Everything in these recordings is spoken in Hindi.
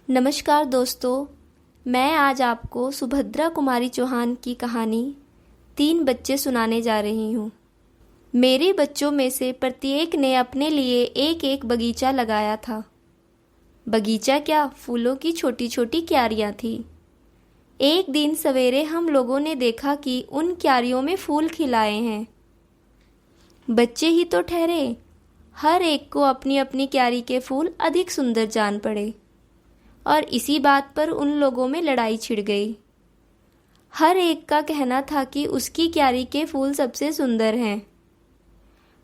नमस्कार दोस्तों, मैं आज आपको सुभद्रा कुमारी चौहान की कहानी 3 बच्चे सुनाने जा रही हूँ। मेरे बच्चों में से प्रत्येक ने अपने लिए एक एक बगीचा लगाया था। बगीचा क्या, फूलों की छोटी छोटी क्यारियाँ थी। एक दिन सवेरे हम लोगों ने देखा कि उन क्यारियों में फूल खिलाए हैं। बच्चे ही तो ठहरे, हर एक को अपनी अपनी क्यारी के फूल अधिक सुंदर जान पड़े और इसी बात पर उन लोगों में लड़ाई छिड़ गई। हर एक का कहना था कि उसकी क्यारी के फूल सबसे सुंदर हैं।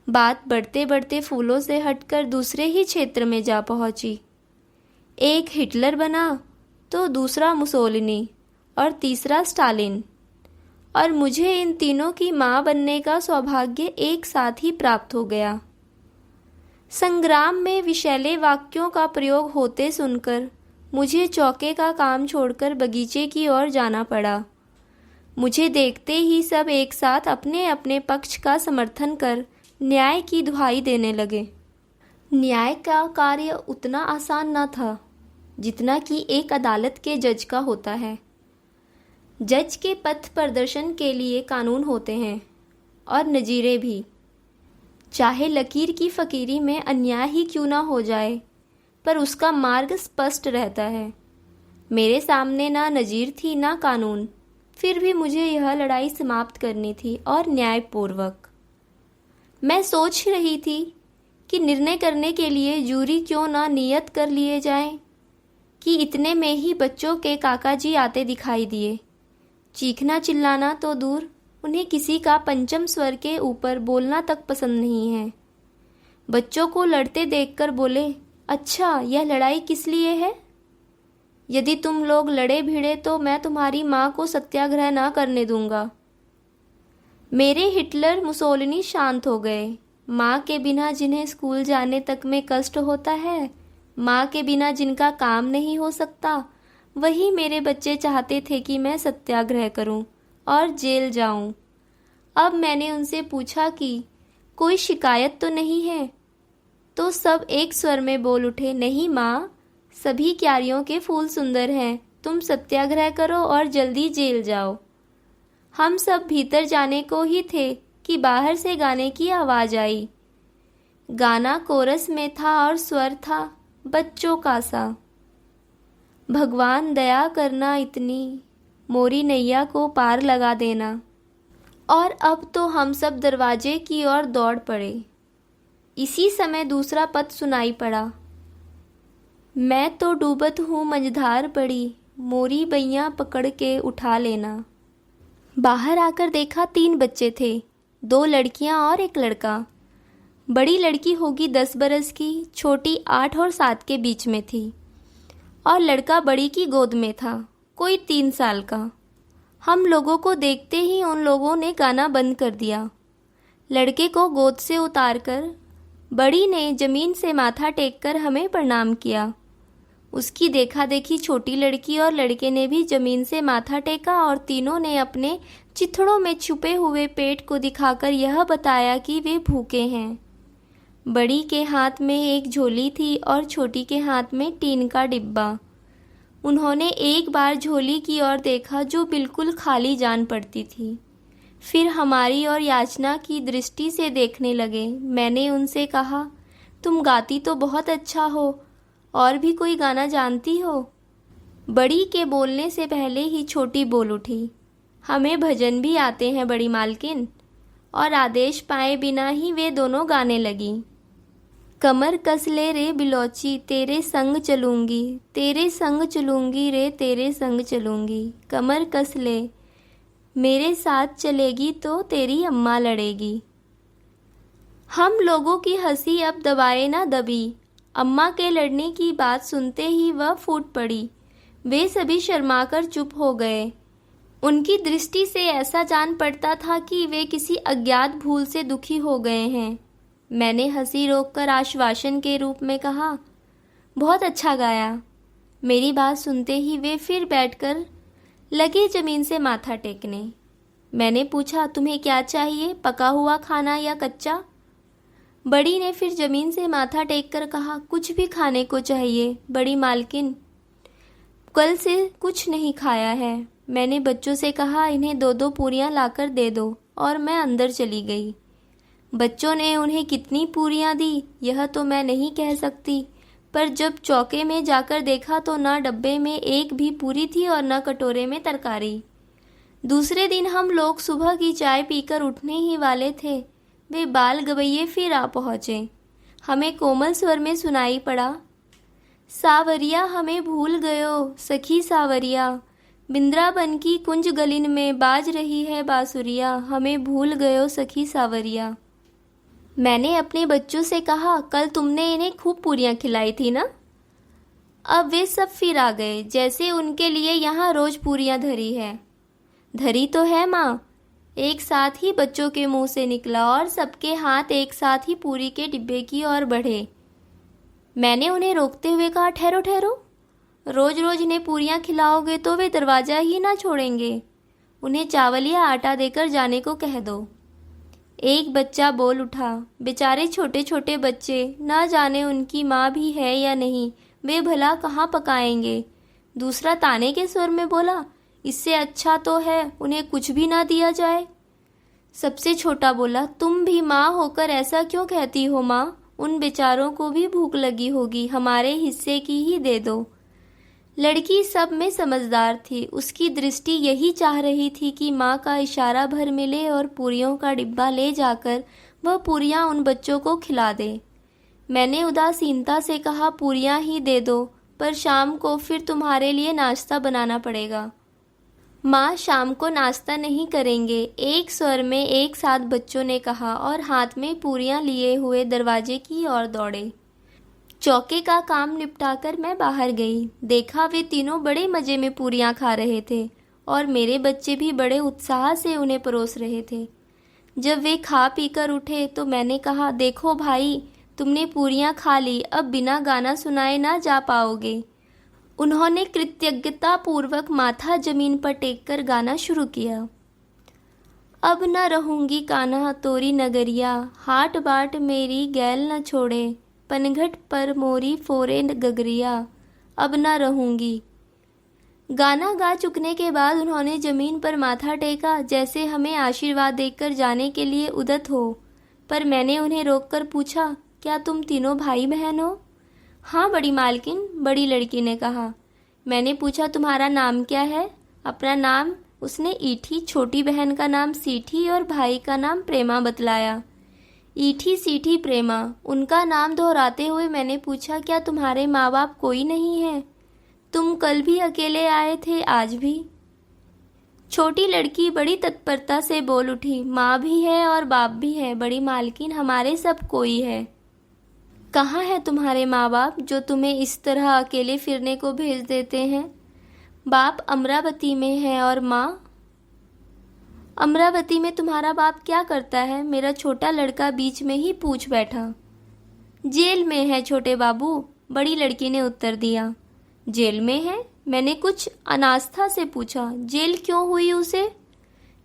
बात बढ़ते बढ़ते फूलों से हटकर दूसरे ही क्षेत्र में जा पहुंची। एक हिटलर बना तो दूसरा मुसोलिनी और तीसरा स्टालिन, और मुझे इन तीनों की मां बनने का सौभाग्य एक साथ ही प्राप्त हो गया। संग्राम में विषैले वाक्यों का प्रयोग होते सुनकर मुझे चौके का काम छोड़कर बगीचे की ओर जाना पड़ा। मुझे देखते ही सब एक साथ अपने अपने पक्ष का समर्थन कर न्याय की दुहाई देने लगे। न्याय का कार्य उतना आसान न था जितना कि एक अदालत के जज का होता है। जज के पथ प्रदर्शन के लिए कानून होते हैं और नजीरें भी। चाहे लकीर की फकीरी में अन्याय ही क्यों ना हो जाए, पर उसका मार्ग स्पष्ट रहता है। मेरे सामने ना नजीर थी ना कानून, फिर भी मुझे यह लड़ाई समाप्त करनी थी और न्यायपूर्वक। मैं सोच रही थी कि निर्णय करने के लिए जूरी क्यों ना नियत कर लिए जाए कि इतने में ही बच्चों के काका जी आते दिखाई दिए। चीखना चिल्लाना तो दूर, उन्हें किसी का पंचम स्वर के ऊपर बोलना तक पसंद नहीं है। बच्चों को लड़ते देखकर बोले, अच्छा, यह लड़ाई किस लिए है? यदि तुम लोग लड़े भिड़े तो मैं तुम्हारी माँ को सत्याग्रह ना करने दूंगा। मेरे हिटलर मुसोलिनी शांत हो गए। माँ के बिना जिन्हें स्कूल जाने तक में कष्ट होता है, माँ के बिना जिनका काम नहीं हो सकता, वही मेरे बच्चे चाहते थे कि मैं सत्याग्रह करूं और जेल जाऊं। अब मैंने उनसे पूछा कि कोई शिकायत तो नहीं है, तो सब एक स्वर में बोल उठे, नहीं माँ, सभी क्यारियों के फूल सुंदर हैं, तुम सत्याग्रह करो और जल्दी जेल जाओ। हम सब भीतर जाने को ही थे कि बाहर से गाने की आवाज आई। गाना कोरस में था और स्वर था बच्चों का सा। भगवान दया करना इतनी, मोरी नैया को पार लगा देना। और अब तो हम सब दरवाजे की ओर दौड़ पड़े। इसी समय दूसरा पद सुनाई पड़ा, मैं तो डूबत हूँ मझधार पड़ी, मोरी बैया पकड़ के उठा लेना। बाहर आकर देखा 3 बच्चे थे, 2 लड़कियां और एक लड़का। बड़ी लड़की होगी 10 बरस की, छोटी 8 और 7 के बीच में थी, और लड़का बड़ी की गोद में था, कोई 3 साल का। हम लोगों को देखते ही उन लोगों ने गाना बंद कर दिया। लड़के को गोद से उतारकर बड़ी ने जमीन से माथा टेककर हमें प्रणाम किया। उसकी देखा देखी छोटी लड़की और लड़के ने भी जमीन से माथा टेका और तीनों ने अपने चिथड़ों में छुपे हुए पेट को दिखाकर यह बताया कि वे भूखे हैं। बड़ी के हाथ में एक झोली थी और छोटी के हाथ में टीन का डिब्बा। उन्होंने एक बार झोली की ओर देखा जो बिल्कुल खाली जान पड़ती थी, फिर हमारी ओर याचना की दृष्टि से देखने लगे। मैंने उनसे कहा, तुम गाती तो बहुत अच्छा हो, और भी कोई गाना जानती हो? बड़ी के बोलने से पहले ही छोटी बोल उठी, हमें भजन भी आते हैं बड़ी मालकिन। और आदेश पाए बिना ही वे दोनों गाने लगी। कमर कस ले रे बिलोची, तेरे संग चलूंगी, तेरे संग चलूंगी रे, तेरे संग चलूंगी। कमर कस ले, मेरे साथ चलेगी तो तेरी अम्मा लड़ेगी। हम लोगों की हंसी अब दबाए ना दबी। अम्मा के लड़ने की बात सुनते ही वह फूट पड़ी। वे सभी शर्माकर चुप हो गए। उनकी दृष्टि से ऐसा जान पड़ता था कि वे किसी अज्ञात भूल से दुखी हो गए हैं। मैंने हंसी रोककर आश्वासन के रूप में कहा, बहुत अच्छा गाया। मेरी बात सुनते ही वे फिर बैठकर लगे जमीन से माथा टेकने। मैंने पूछा, तुम्हें क्या चाहिए, पका हुआ खाना या कच्चा? बड़ी ने फिर जमीन से माथा टेककर कहा, कुछ भी खाने को चाहिए बड़ी मालकिन। कल से कुछ नहीं खाया है। मैंने बच्चों से कहा इन्हें 2-2 पूरियां लाकर दे दो और मैं अंदर चली गई। बच्चों ने उन्हें कितनी पूरियां दी यह तो मैं नहीं कह सकती, पर जब चौके में जाकर देखा तो न डब्बे में एक भी पूरी थी और न कटोरे में तरकारी। दूसरे दिन हम लोग सुबह की चाय पीकर उठने ही वाले थे, वे बाल गवैये फिर आ पहुँचे। हमें कोमल स्वर में सुनाई पड़ा, सावरिया हमें भूल गयो सखी सावरिया, बिंद्राबन की कुंज गलिन में बाज रही है बांसुरिया, हमें भूल गयो सखी सावरिया। मैंने अपने बच्चों से कहा, कल तुमने इन्हें खूब पूरियां खिलाई थी ना। अब वे सब फिर आ गए, जैसे उनके लिए यहाँ रोज पूरियां धरी है। धरी तो है माँ, एक साथ ही बच्चों के मुंह से निकला और सबके हाथ एक साथ ही पूरी के डिब्बे की ओर बढ़े। मैंने उन्हें रोकते हुए कहा, ठहरो ठहरो, रोज रोज इन्हें पूरियां खिलाओगे तो वे दरवाज़ा ही ना छोड़ेंगे, उन्हें चावल या आटा देकर जाने को कह दो। एक बच्चा बोल उठा, बेचारे छोटे छोटे बच्चे, ना जाने उनकी माँ भी है या नहीं, वे भला कहाँ पकाएंगे। दूसरा ताने के स्वर में बोला, इससे अच्छा तो है उन्हें कुछ भी ना दिया जाए। सबसे छोटा बोला, तुम भी माँ होकर ऐसा क्यों कहती हो माँ, उन बेचारों को भी भूख लगी होगी, हमारे हिस्से की ही दे दो। लड़की सब में समझदार थी, उसकी दृष्टि यही चाह रही थी कि माँ का इशारा भर मिले और पूरियों का डिब्बा ले जाकर वह पूरियाँ उन बच्चों को खिला दे। मैंने उदासीनता से कहा, पूरियाँ ही दे दो, पर शाम को फिर तुम्हारे लिए नाश्ता बनाना पड़ेगा। माँ शाम को नाश्ता नहीं करेंगे, एक स्वर में एक साथ बच्चों ने कहा और हाथ में पूरियाँ लिए हुए दरवाजे की ओर दौड़े। चौके का काम निपटाकर मैं बाहर गई, देखा वे तीनों बड़े मज़े में पूरियाँ खा रहे थे और मेरे बच्चे भी बड़े उत्साह से उन्हें परोस रहे थे। जब वे खा पीकर उठे तो मैंने कहा, देखो भाई, तुमने पूरियाँ खा ली, अब बिना गाना सुनाए ना जा पाओगे। उन्होंने कृतज्ञता पूर्वक माथा जमीन पर टेक कर गाना शुरू किया। अब न रहूंगी कान्हा तोरी नगरिया, हाट बाट मेरी गैल न छोड़े, पनघट पर मोरी फोरे गगरिया, अब न रहूंगी। गाना गा चुकने के बाद उन्होंने जमीन पर माथा टेका, जैसे हमें आशीर्वाद देकर जाने के लिए उद्यत हो, पर मैंने उन्हें रोककर पूछा, क्या तुम तीनों भाई बहन हो? हाँ बड़ी मालकिन, बड़ी लड़की ने कहा। मैंने पूछा, तुम्हारा नाम क्या है? अपना नाम उसने ईठी, छोटी बहन का नाम सीठी और भाई का नाम प्रेमा बतलाया। ईठी सीठी प्रेमा, उनका नाम दोहराते हुए मैंने पूछा, क्या तुम्हारे माँ बाप कोई नहीं है? तुम कल भी अकेले आए थे, आज भी? छोटी लड़की बड़ी तत्परता से बोल उठी, माँ भी है और बाप भी है बड़ी मालकिन, हमारे सब कोई है। कहाँ है तुम्हारे माँ बाप जो तुम्हें इस तरह अकेले फिरने को भेज देते हैं? बाप अमरावती में है और माँ? अमरावती में तुम्हारा बाप क्या करता है? मेरा छोटा लड़का बीच में ही पूछ बैठा। जेल में है छोटे बाबू, बड़ी लड़की ने उत्तर दिया। जेल में है? मैंने कुछ अनास्था से पूछा। जेल क्यों हुई उसे?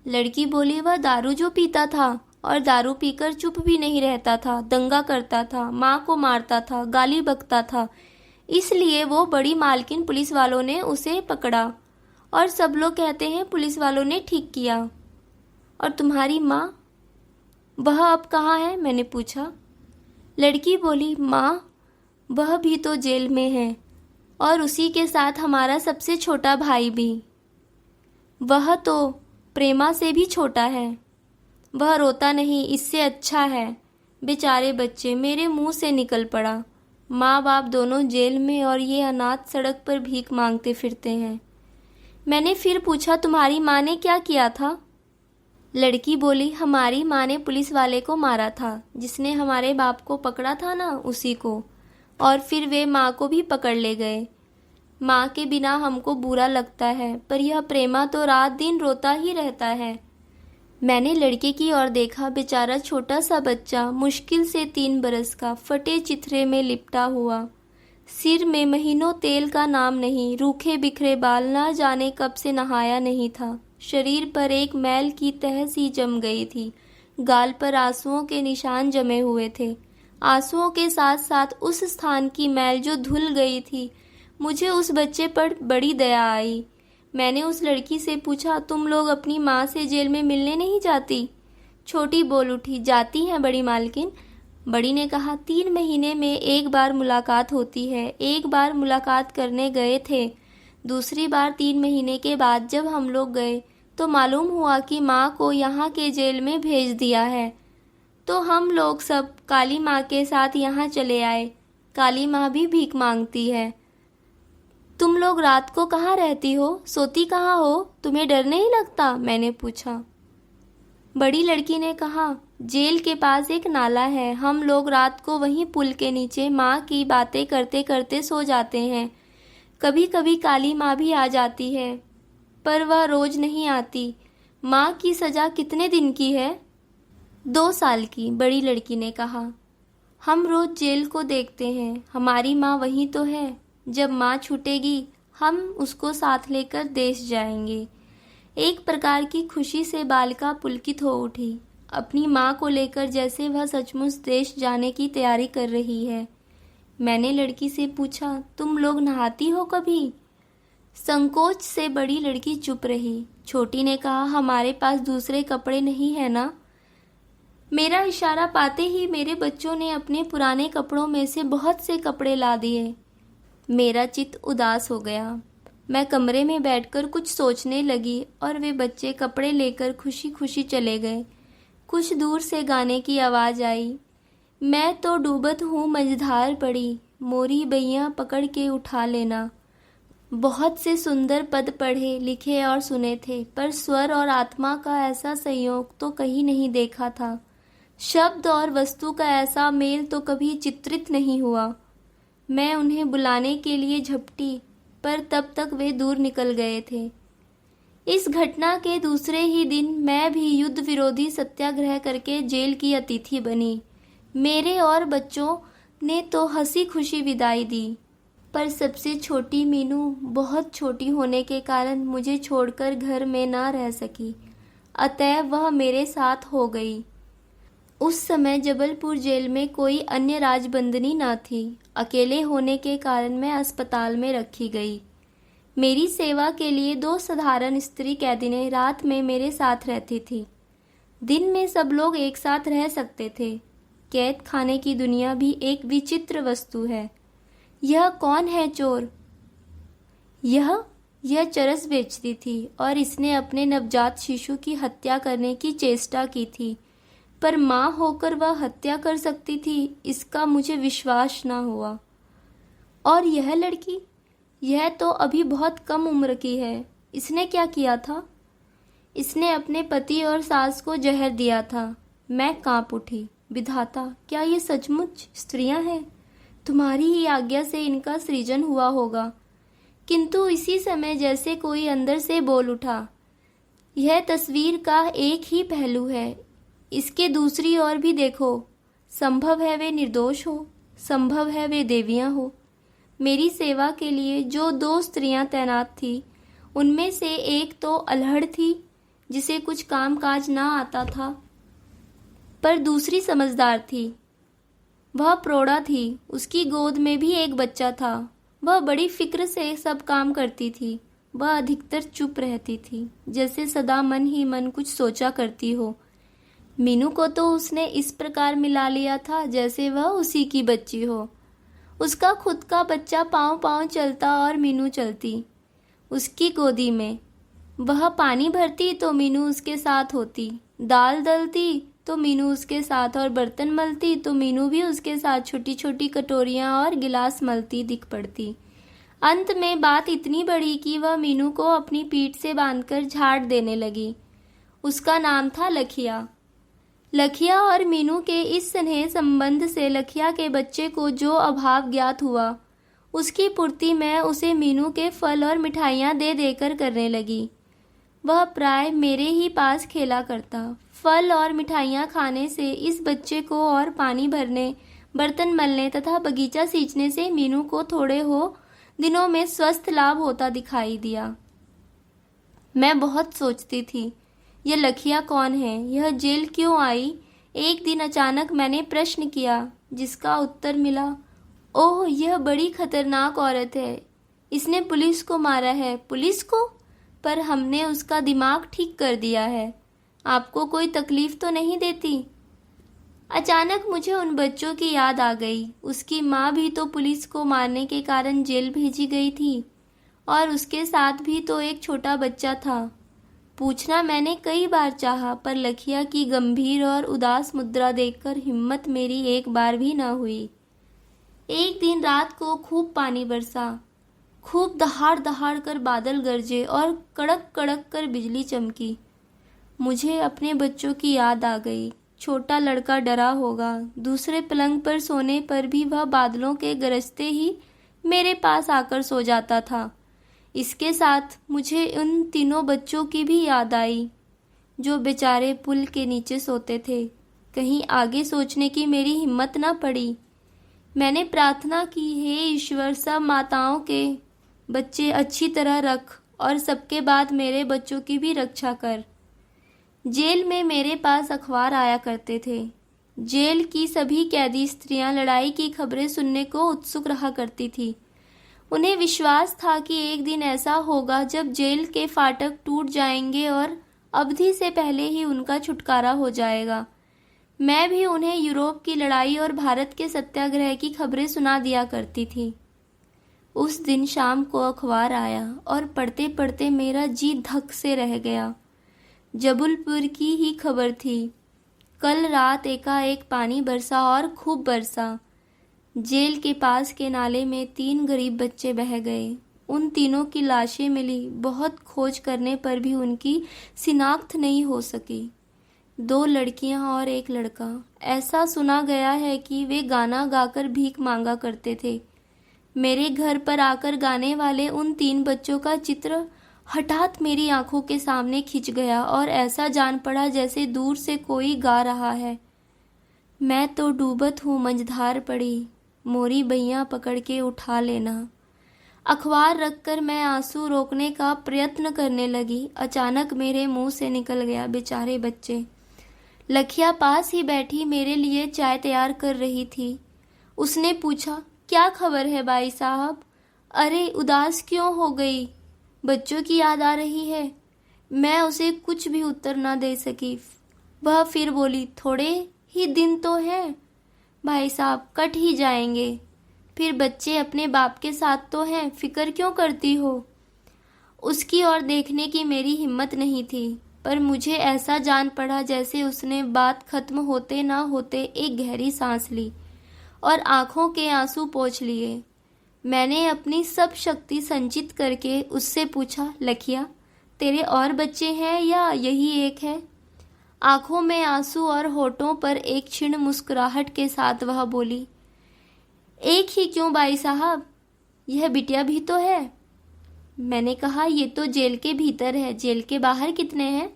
लड़की बोली, वह दारू जो पीता था और दारू पीकर चुप भी नहीं रहता था, दंगा करता था, माँ को मारता था, गाली बकता था, इसलिए वो बड़ी मालकिन पुलिस वालों ने उसे पकड़ा और सब लोग कहते हैं पुलिस वालों ने ठीक किया। और तुम्हारी माँ, वह अब कहाँ है? मैंने पूछा। लड़की बोली, माँ वह भी तो जेल में है और उसी के साथ हमारा सबसे छोटा भाई भी। वह तो प्रेमा से भी छोटा है। वह रोता नहीं, इससे अच्छा है। बेचारे बच्चे, मेरे मुंह से निकल पड़ा। माँ बाप दोनों जेल में और ये अनाथ सड़क पर भीख मांगते फिरते हैं। मैंने फिर पूछा, तुम्हारी माँ ने क्या किया था? लड़की बोली, हमारी माँ ने पुलिस वाले को मारा था, जिसने हमारे बाप को पकड़ा था ना, उसी को, और फिर वे माँ को भी पकड़ ले गए। माँ के बिना हमको बुरा लगता है, पर यह प्रेमा तो रात दिन रोता ही रहता है। मैंने लड़के की ओर देखा। बेचारा छोटा सा बच्चा, मुश्किल से 3 बरस का, फटे चिथरे में लिपटा हुआ, सिर में महीनों तेल का नाम नहीं, रूखे बिखरे बाल, ना जाने कब से नहाया नहीं था, शरीर पर एक मैल की तह सी जम गई थी, गाल पर आंसुओं के निशान जमे हुए थे। आंसुओं के साथ साथ उस स्थान की मैल जो धुल गई थी, मुझे उस बच्चे पर बड़ी दया आई। मैंने उस लड़की से पूछा, तुम लोग अपनी माँ से जेल में मिलने नहीं जाती? छोटी बोल उठी, जाती हैं बड़ी मालकिन। बड़ी ने कहा, 3 महीने में एक बार मुलाकात होती है। एक बार मुलाकात करने गए थे, दूसरी बार 3 महीने के बाद जब हम लोग गए तो मालूम हुआ कि माँ को यहाँ के जेल में भेज दिया है। तो हम लोग सब काली माँ के साथ यहाँ चले आए। काली माँ भी भीख मांगती है। तुम लोग रात को कहाँ रहती हो, सोती कहाँ हो, तुम्हें डर नहीं लगता? मैंने पूछा। बड़ी लड़की ने कहा, जेल के पास एक नाला है, हम लोग रात को वहीं पुल के नीचे माँ की बातें करते करते सो जाते हैं। कभी कभी काली माँ भी आ जाती है, पर वह रोज नहीं आती। माँ की सजा कितने दिन की है? 2 साल की, बड़ी लड़की ने कहा। हम रोज जेल को देखते हैं, हमारी माँ वहीं तो है। जब माँ छूटेगी हम उसको साथ लेकर देश जाएंगे। एक प्रकार की खुशी से बालिका पुलकित हो उठी, अपनी माँ को लेकर जैसे वह सचमुच देश जाने की तैयारी कर रही है। मैंने लड़की से पूछा, तुम लोग नहाती हो कभी? संकोच से बड़ी लड़की चुप रही। छोटी ने कहा, हमारे पास दूसरे कपड़े नहीं है ना। मेरा इशारा पाते ही मेरे बच्चों ने अपने पुराने कपड़ों में से बहुत से कपड़े ला दिए। मेरा चित्त उदास हो गया। मैं कमरे में बैठकर कुछ सोचने लगी और वे बच्चे कपड़े लेकर खुशी खुशी चले गए। कुछ दूर से गाने की आवाज़ आई, मैं तो डूबत हूँ मझधार पड़ी, मोरी बैया पकड़ के उठा लेना। बहुत से सुंदर पद पढ़े लिखे और सुने थे, पर स्वर और आत्मा का ऐसा संयोग तो कहीं नहीं देखा था। शब्द और वस्तु का ऐसा मेल तो कभी चित्रित नहीं हुआ। मैं उन्हें बुलाने के लिए झपटी, पर तब तक वे दूर निकल गए थे। इस घटना के दूसरे ही दिन मैं भी युद्ध विरोधी सत्याग्रह करके जेल की अतिथि बनी। मेरे और बच्चों ने तो हंसी खुशी विदाई दी, पर सबसे छोटी मीनू बहुत छोटी होने के कारण मुझे छोड़कर घर में ना रह सकी, अतएव वह मेरे साथ हो गई। उस समय जबलपुर जेल में कोई अन्य राजबंदनी ना थी। अकेले होने के कारण मैं अस्पताल में रखी गई। मेरी सेवा के लिए 2 साधारण स्त्री कैदिनें रात में मेरे साथ रहती थी। दिन में सब लोग एक साथ रह सकते थे। कैद खाने की दुनिया भी एक विचित्र वस्तु है। यह कौन है चोर? यह चरस बेचती थी और इसने अपने नवजात शिशु की हत्या करने की चेष्टा की थी, पर माँ होकर वह हत्या कर सकती थी, इसका मुझे विश्वास न हुआ। और यह लड़की, यह तो अभी बहुत कम उम्र की है। इसने क्या किया था? इसने अपने पति और सास को जहर दिया था। मैं कांप उठी। विधाता, क्या ये सचमुच स्त्रियां हैं? तुम्हारी ही आज्ञा से इनका सृजन हुआ होगा। किंतु इसी समय जैसे कोई अंदर से बोल उठा, यह तस्वीर का एक ही पहलू है, इसके दूसरी ओर भी देखो। संभव है वे निर्दोष हो, संभव है वे देवियां हो। मेरी सेवा के लिए जो 2 स्त्रियां तैनात थी, उनमें से एक तो अल्हड़ थी, जिसे कुछ काम काज ना आता था, पर दूसरी समझदार थी। वह प्रौढ़ा थी, उसकी गोद में भी एक बच्चा था। वह बड़ी फिक्र से सब काम करती थी। वह अधिकतर चुप रहती थी, जैसे सदा मन ही मन कुछ सोचा करती हो। मीनू को तो उसने इस प्रकार मिला लिया था जैसे वह उसी की बच्ची हो। उसका खुद का बच्चा पाँव पाँव चलता और मीनू चलती उसकी गोदी में। वह पानी भरती तो मीनू उसके साथ होती, दाल दलती तो मीनू उसके साथ, और बर्तन मलती तो मीनू भी उसके साथ छोटी छोटी कटोरियां और गिलास मलती दिख पड़ती। अंत में बात इतनी बड़ी कि वह मीनू को अपनी पीठ से बांधकर झाड़ देने लगी। उसका नाम था लखिया। लखिया और मीनू के इस स्नेह संबंध से लखिया के बच्चे को जो अभाव ज्ञात हुआ, उसकी पूर्ति मैं उसे मीनू के फल और मिठाइयाँ दे देकर करने लगी। वह प्राय मेरे ही पास खेला करता। फल और मिठाइयाँ खाने से इस बच्चे को और पानी भरने, बर्तन मलने तथा बगीचा सींचने से मीनू को थोड़े हो दिनों में स्वस्थ लाभ होता दिखाई दिया। मैं बहुत सोचती थी, यह लखिया कौन है, यह जेल क्यों आई? एक दिन अचानक मैंने प्रश्न किया, जिसका उत्तर मिला, ओह, यह बड़ी खतरनाक औरत है। इसने पुलिस को मारा है। पुलिस को? पर हमने उसका दिमाग ठीक कर दिया है। आपको कोई तकलीफ तो नहीं देती? अचानक मुझे उन बच्चों की याद आ गई। उसकी माँ भी तो पुलिस को मारने के कारण जेल भेजी गई थी और उसके साथ भी तो एक छोटा बच्चा था। पूछना मैंने कई बार चाहा, पर लखिया की गंभीर और उदास मुद्रा देखकर हिम्मत मेरी एक बार भी न हुई। एक दिन रात को खूब पानी बरसा, खूब दहाड़ दहाड़ कर बादल गरजे और कड़क कड़क कर बिजली चमकी। मुझे अपने बच्चों की याद आ गई। छोटा लड़का डरा होगा। दूसरे पलंग पर सोने पर भी वह बादलों के गरजते ही मेरे पास आकर सो जाता था। इसके साथ मुझे उन तीनों बच्चों की भी याद आई जो बेचारे पुल के नीचे सोते थे। कहीं आगे सोचने की मेरी हिम्मत न पड़ी। मैंने प्रार्थना की, हे ईश्वर, सब माताओं के बच्चे अच्छी तरह रख और सबके बाद मेरे बच्चों की भी रक्षा कर। जेल में मेरे पास अखबार आया करते थे। जेल की सभी कैदी स्त्रियां लड़ाई की खबरें सुनने को उत्सुक रहा करती थी। उन्हें विश्वास था कि एक दिन ऐसा होगा जब जेल के फाटक टूट जाएंगे और अवधि से पहले ही उनका छुटकारा हो जाएगा। मैं भी उन्हें यूरोप की लड़ाई और भारत के सत्याग्रह की खबरें सुना दिया करती थी। उस दिन शाम को अखबार आया और पढ़ते पढ़ते मेरा जी धक से रह गया। जबलपुर की ही खबर थी। कल रात एकाएक पानी बरसा और खूब बरसा। जेल के पास के नाले में 3 गरीब बच्चे बह गए। उन तीनों की लाशें मिली। बहुत खोज करने पर भी उनकी शिनाख्त नहीं हो सकी। 2 लड़कियां और 1 लड़का। ऐसा सुना गया है कि वे गाना गाकर भीख मांगा करते थे। मेरे घर पर आकर गाने वाले उन 3 बच्चों का चित्र हठात मेरी आंखों के सामने खिंच गया और ऐसा जान पड़ा जैसे दूर से कोई गा रहा है। मैं तो डूबत हूँ मंझधार पड़ी, मोरी बैया पकड़ के उठा लेना। अखबार रखकर मैं आंसू रोकने का प्रयत्न करने लगी। अचानक मेरे मुंह से निकल गया, बेचारे बच्चे। लखिया पास ही बैठी मेरे लिए चाय तैयार कर रही थी। उसने पूछा, क्या खबर है बाई साहब? अरे उदास क्यों हो गई? बच्चों की याद आ रही है। मैं उसे कुछ भी उत्तर न दे सकी। वह फिर बोली, थोड़े ही दिन तो हैं भाई साहब, कट ही जाएंगे। फिर बच्चे अपने बाप के साथ तो हैं, फिक्र क्यों करती हो? उसकी ओर देखने की मेरी हिम्मत नहीं थी, पर मुझे ऐसा जान पड़ा जैसे उसने बात खत्म होते ना होते एक गहरी सांस ली और आंखों के आंसू पोंछ लिए। मैंने अपनी सब शक्ति संचित करके उससे पूछा, लखिया, तेरे और बच्चे हैं या यही एक है? आंखों में आंसू और होठों पर एक क्षण मुस्कुराहट के साथ वह बोली, एक ही क्यों बाई साहब, यह बिटिया भी तो है। मैंने कहा, ये तो जेल के भीतर है, जेल के बाहर कितने हैं?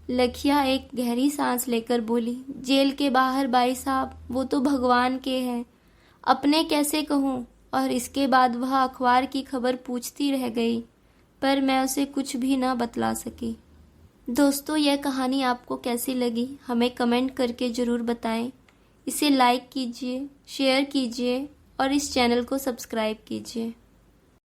लखिया एक गहरी सांस लेकर बोली, जेल के बाहर बाई साहब, वो तो भगवान के हैं, अपने कैसे कहूँ। और इसके बाद वह अखबार की खबर पूछती रह गई, पर मैं उसे कुछ भी न बतला सकी। दोस्तों, यह कहानी आपको कैसी लगी हमें कमेंट करके ज़रूर बताएं। इसे लाइक कीजिए, शेयर कीजिए और इस चैनल को सब्सक्राइब कीजिए।